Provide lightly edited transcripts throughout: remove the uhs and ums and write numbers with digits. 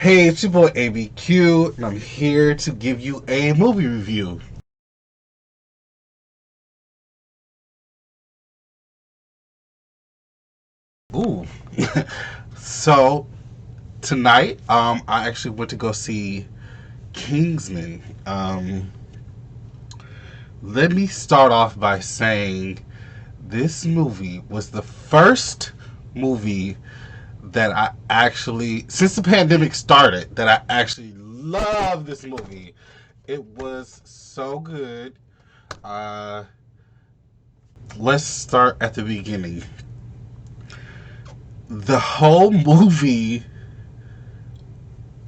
Hey, it's your boy ABQ, and I'm here to give you a movie review. Ooh. So, tonight, I actually went to go see Kingsman. Let me start off by saying this movie was the first movie that I actually, since the pandemic started, that I actually love this movie. It was so good. Uh, let's start at the beginning. The whole movie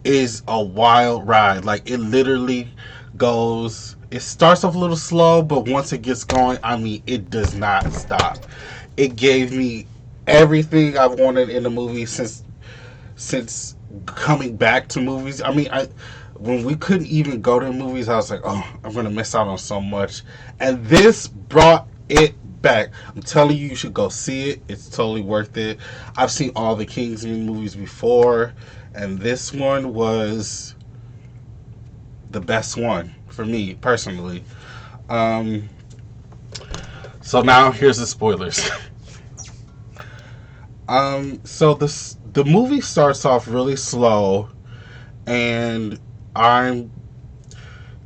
is a wild ride. Like, it literally goes. It starts off a little slow, but once it gets going, I mean, it does not stop. It gave me everything I've wanted in a movie since coming back to movies. I mean, I when we couldn't even go to movies, I was like, oh, I'm gonna miss out on so much. And this brought it back. I'm telling you, you should go see it. It's totally worth it. I've seen all the Kingsman movies before, and this one was the best one for me personally. Um, so now here's the spoilers. So the movie starts off really slow, and I'm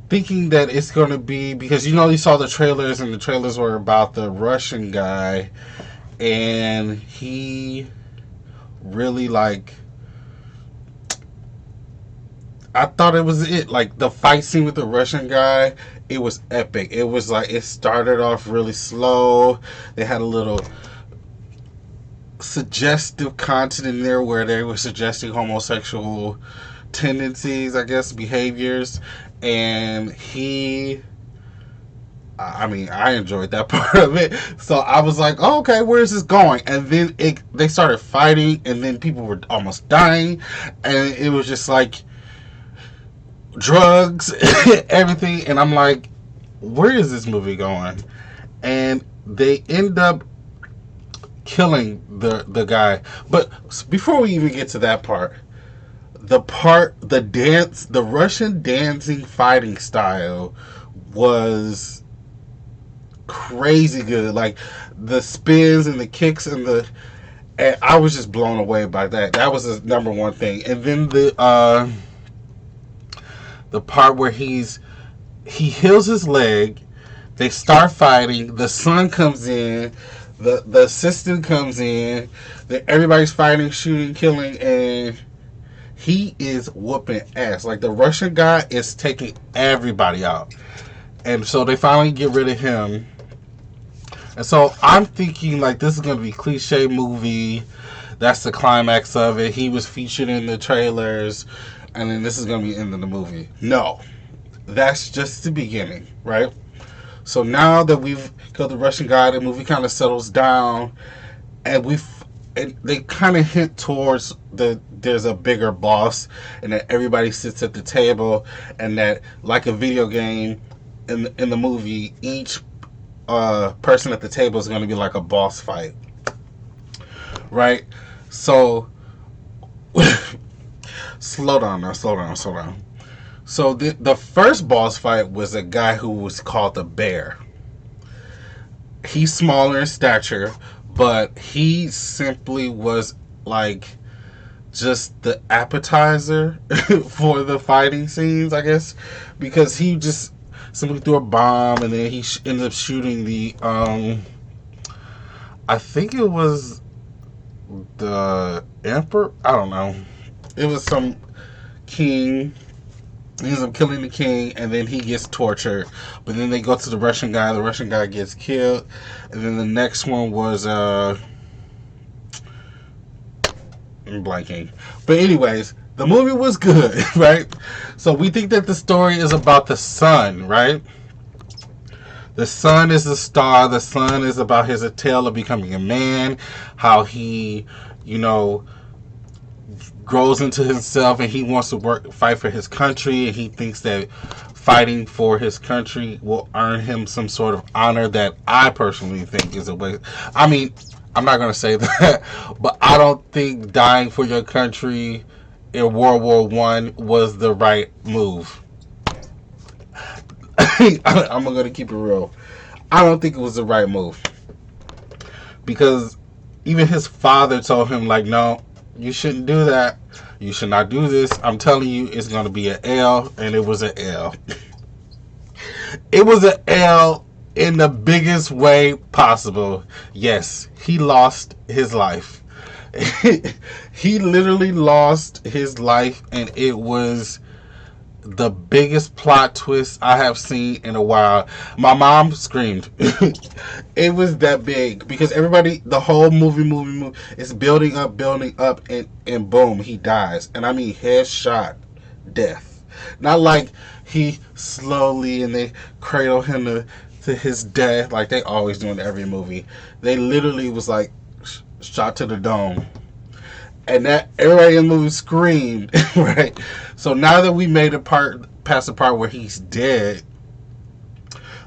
thinking that it's going to be because you saw the trailers, and the trailers were about the Russian guy, and he really like. I thought it was it. Like the fight scene with the Russian guy, it was epic. It was like it started off really slow. They had a little suggestive content in there where they were suggesting homosexual tendencies, I guess, behaviors, and I mean, I enjoyed that part of it. So I was like, oh, okay, where is this going? And then they started fighting, and then people were almost dying, and it was just like drugs, everything. And I'm like, where is this movie going? And they end up killing the guy. But before we even get to that part, the dance, the Russian dancing fighting style was crazy good. Like the spins and the kicks and I was just blown away by that. That was the number one thing. And then the part where he heals his leg, they start fighting, the son comes in, the assistant comes in, everybody's fighting, shooting, killing, and he is whooping ass. Like the Russian guy is taking everybody out. And so they finally get rid of him. And so I'm thinking like this is gonna be cliche movie. That's the climax of it. He was featured in the trailers, and then this is gonna be the end of the movie. No, that's just the beginning, right? So now that we've killed the Russian guy, the movie kind of settles down, and they kind of hint towards there's a bigger boss, and that everybody sits at the table, and that like a video game in the movie, each person at the table is going to be like a boss fight, right? So slow down. So the first boss fight was a guy who was called the Bear. He's smaller in stature, but he simply was like just the appetizer for the fighting scenes, I guess, because he just simply threw a bomb, and then he ended up shooting the I think it was the emperor. I don't know. It was some king. He ends up killing the king, and then he gets tortured. But then they go to the Russian guy. The Russian guy gets killed, and then the next one was I'm blanking. But anyways, the movie was good, right? So we think that the story is about the son, right? The son is the star. The son is about his tale of becoming a man, how he, you know, grows into himself, and he wants to fight for his country, and he thinks that fighting for his country will earn him some sort of honor that I personally think is a waste. I mean, I'm not going to say that, but I don't think dying for your country in World War One was the right move. I'm gonna keep it real. I don't think it was the right move because even his father told him like, no, you shouldn't do that. You should not do this. I'm telling you, it's gonna be an L, and it was an L. It was an L in the biggest way possible. Yes, he lost his life. He literally lost his life, and it was the biggest plot twist I have seen in a while. My mom screamed. It was that big because everybody, the whole movie is building up, and boom, he dies. And I mean, headshot death. Not like he slowly and they cradle him to his death like they always do in every movie. They literally was like shot to the dome, and that everybody in the movie screamed. Right. So now that we made past the part where he's dead,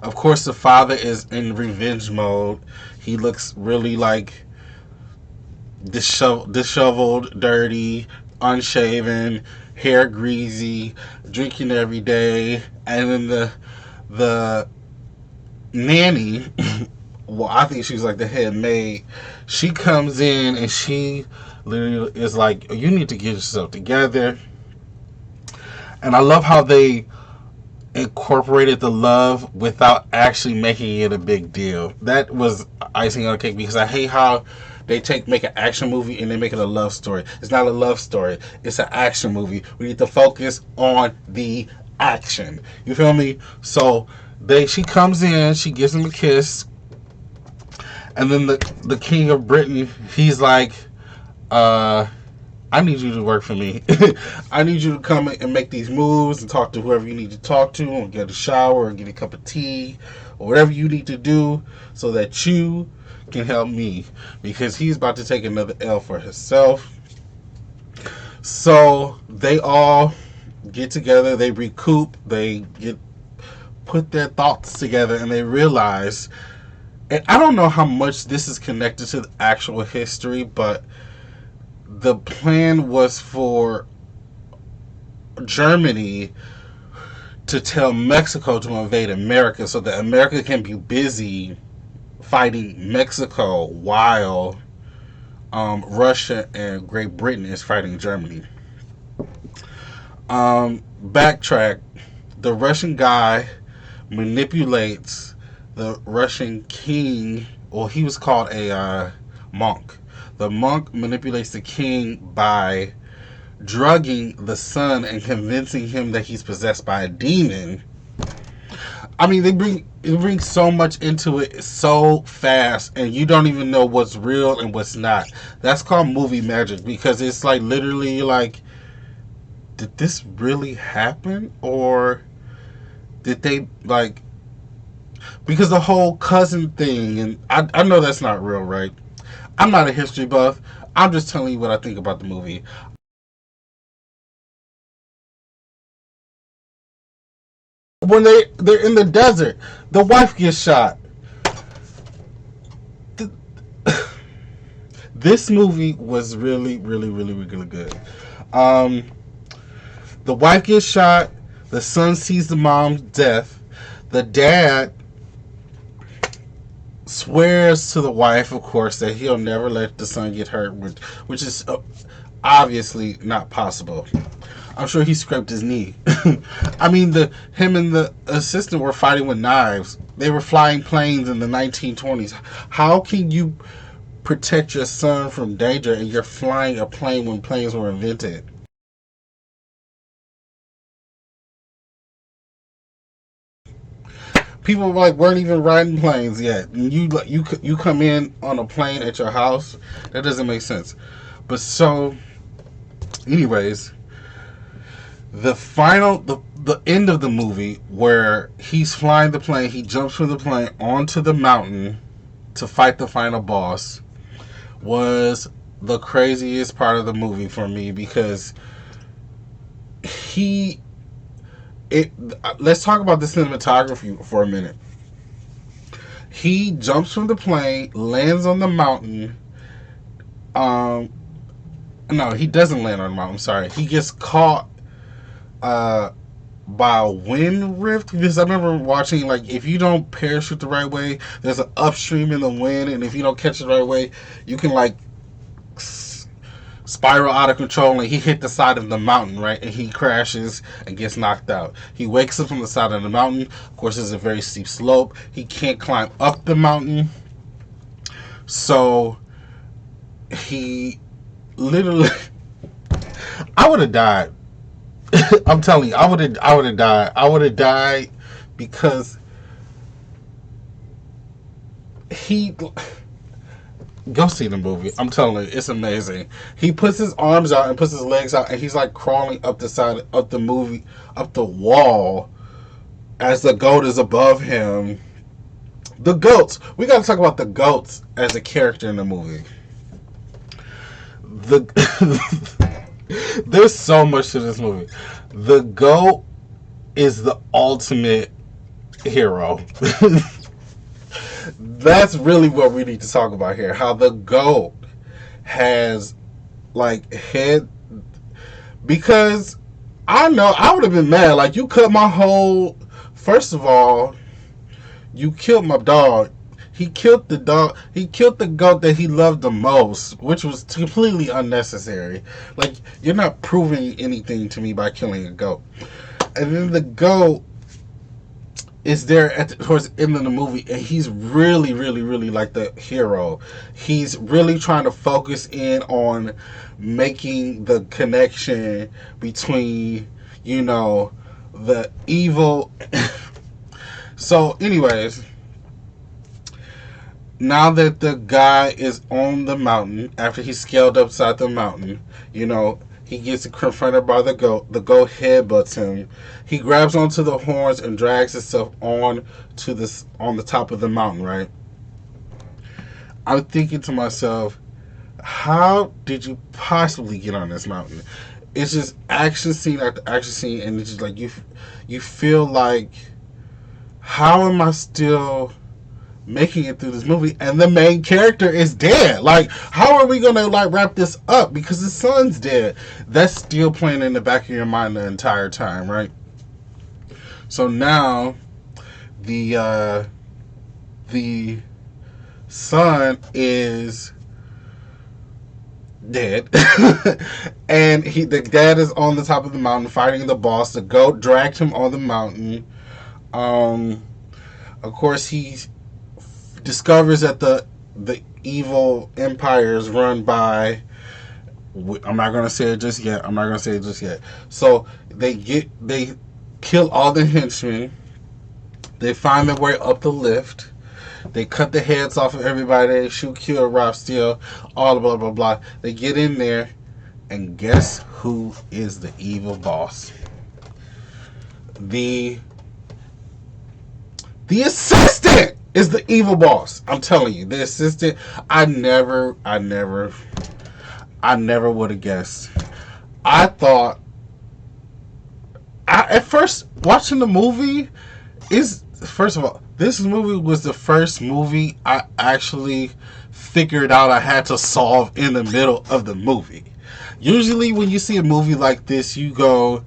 of course the father is in revenge mode. He looks really like disheveled, dirty, unshaven, hair greasy, drinking every day, and then the nanny, well, I think she's like the head maid. She comes in and she literally is like, "You need to get yourself together." And I love how they incorporated the love without actually making it a big deal. That was icing on the cake because I hate how they make an action movie and they make it a love story. It's not a love story. It's an action movie. We need to focus on the action. You feel me? So she comes in, she gives him a kiss, and then the king of Britain, he's like, I need you to work for me. I need you to come and make these moves and talk to whoever you need to talk to, or get a shower, or get a cup of tea, or whatever you need to do so that you can help me, because he's about to take another L for himself. So they all get together, they recoup, they put their thoughts together, and they realize, and I don't know how much this is connected to the actual history, but the plan was for Germany to tell Mexico to invade America so that America can be busy fighting Mexico while Russia and Great Britain is fighting Germany. Backtrack. The Russian guy manipulates the Russian king, or he was called a monk. The monk manipulates the king by drugging the son and convincing him that he's possessed by a demon. I mean, they bring so much into it so fast, and you don't even know what's real and what's not. That's called movie magic, because it's like literally like, did this really happen, or did they like? Because the whole cousin thing, and I know that's not real, right? I'm not a history buff. I'm just telling you what I think about the movie. When they're in the desert, the wife gets shot. This movie was really, really, really, really good. Um, the wife gets shot. The son sees the mom's death. The dad swears to the wife, of course, that he'll never let the son get hurt, which is obviously not possible. I'm sure he scraped his knee. I mean, him and the assistant were fighting with knives. They were flying planes in the 1920s. How can you protect your son from danger and you're flying a plane when planes were invented? People weren't even riding planes yet. And you come in on a plane at your house. That doesn't make sense. But so, anyways, the end of the movie where he's flying the plane, he jumps from the plane onto the mountain to fight the final boss, was the craziest part of the movie for me, because let's talk about the cinematography for a minute. He jumps from the plane, lands on the mountain, No, he doesn't land on the mountain. I'm sorry. He gets caught uh, by a wind rift. Because I remember watching, like, if you don't parachute the right way, there's an upstream in the wind, and if you don't catch it the right way, you can, like, spiral out of control, and he hit the side of the mountain, right? And he crashes and gets knocked out. He wakes up on the side of the mountain. Of course, it's a very steep slope. He can't climb up the mountain. So he literally I would have died. I'm telling you, I would have died. I would have died because he go see the movie. I'm telling you, it's amazing. He puts his arms out and puts his legs out, and he's like crawling up the side of the movie, up the wall, as the goat is above him. The goats. We got to talk about the goats as a character in the movie. There's so much to this movie. The goat is the ultimate hero. That's really what we need to talk about here. How the goat has like head, because I know I would have been mad. Like, you cut my whole. First of all, you killed my dog. He killed the dog. He killed the goat that he loved the most, which was completely unnecessary. Like, you're not proving anything to me by killing a goat. And then the goat is there towards the end of the movie, and he's really, really, really like the hero. He's really trying to focus in on making the connection between, you know, the evil. So, anyways, now that the guy is on the mountain, after he scaled upside the mountain, you know, he gets confronted by the goat. The goat headbutts him. He grabs onto the horns and drags himself on the top of the mountain, right? I'm thinking to myself, how did you possibly get on this mountain? It's just action scene after action scene, and it's just like you feel like, how am I still making it through this movie and the main character is dead? Like, how are we gonna like wrap this up because the son's dead? That's still playing in the back of your mind the entire time, right? So now the son is dead. And the dad is on the top of the mountain fighting the boss. The goat dragged him on the mountain. Of course, he discovers that the evil empire is run by. I'm not gonna say it just yet. So they kill all the henchmen. They find their way up the lift. They cut the heads off of everybody. They shoot, kill, rob, steal, all blah blah blah. They get in there, and guess who is the evil boss? The assistant is the evil boss. I'm telling you, the assistant. I never would have guessed. I thought, at first watching the movie first of all, this movie was the first movie I actually figured out I had to solve in the middle of the movie. Usually when you see a movie like this, you go,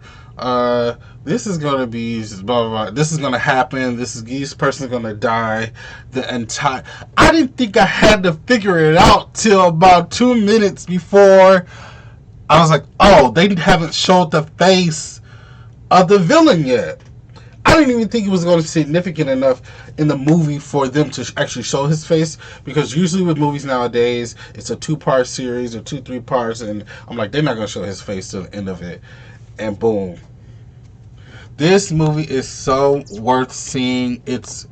this is going to be blah, blah, blah. This is going to happen. This person's going to die. I didn't think I had to figure it out till about 2 minutes before I was like, oh, they haven't showed the face of the villain yet. I didn't even think it was going to be significant enough in the movie for them to actually show his face, because usually with movies nowadays, it's a 2-part series or 2-3 parts, and I'm like, they're not going to show his face till the end of it. And boom. This movie is so worth seeing. It's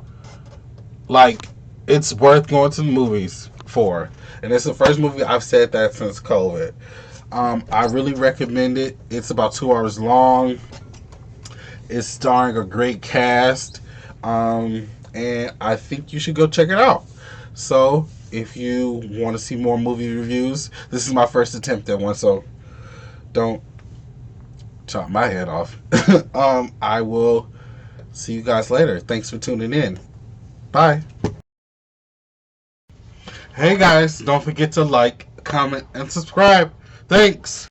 worth going to the movies for. And it's the first movie I've said that since COVID. I really recommend it. It's about 2 hours long. It's starring a great cast. And I think you should go check it out. So, if you want to see more movie reviews, this is my first attempt at one, so don't chop my head off. I will see you guys later. Thanks for tuning in. Bye. Hey guys, don't forget to like, comment, and subscribe. Thanks.